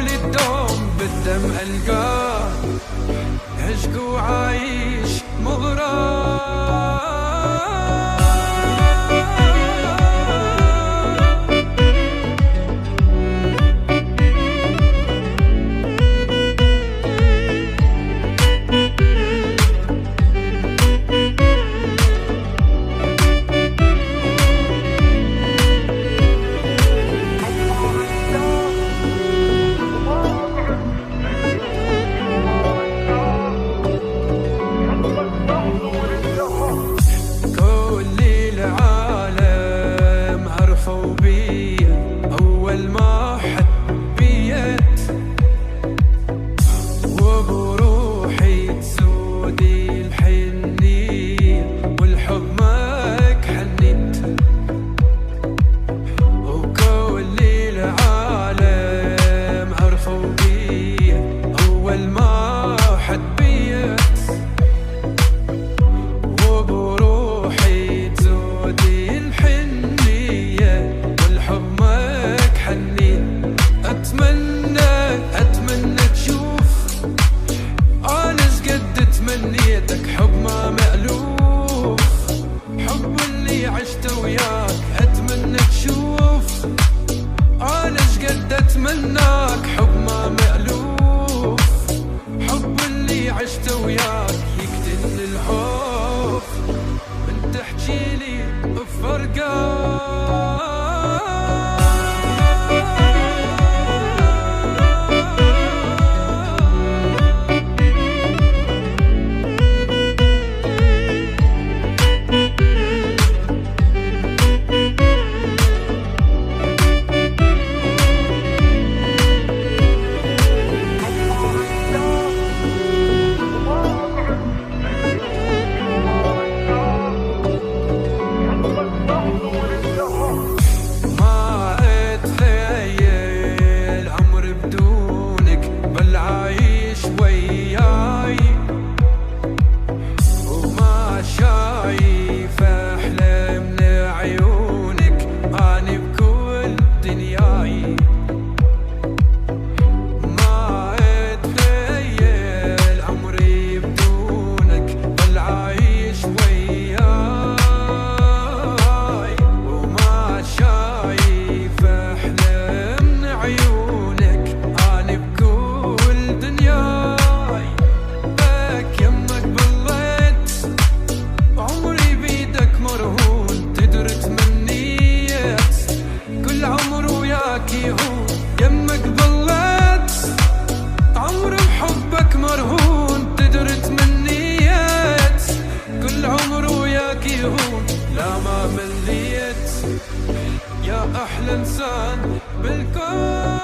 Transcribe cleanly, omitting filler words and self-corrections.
الدوم بالدم ألقاه عشق وعايش مغراه. أول ما حبيت وبروحي تسودي الحنية والحب ماك حنيت، وكل العالم عرفوا بيا أول ما حبيت وبروحي تسودي الحنية والحب ماك حنيت. أتمنى تشوف أنا شقد تمنيتك حب ما مألوف، حب اللي عشت وياك. أتمنى تشوف أنا شقد أتمناك حب ما مألوف، حب اللي عشت وياك يقتل الخوف من تحكيلي بفرقاك. يمك ضليت عمر بحبك مرهون، تدر تمنيت كل عمر وياك يهون. لا ما مليت يا أحلى إنسان بالكون.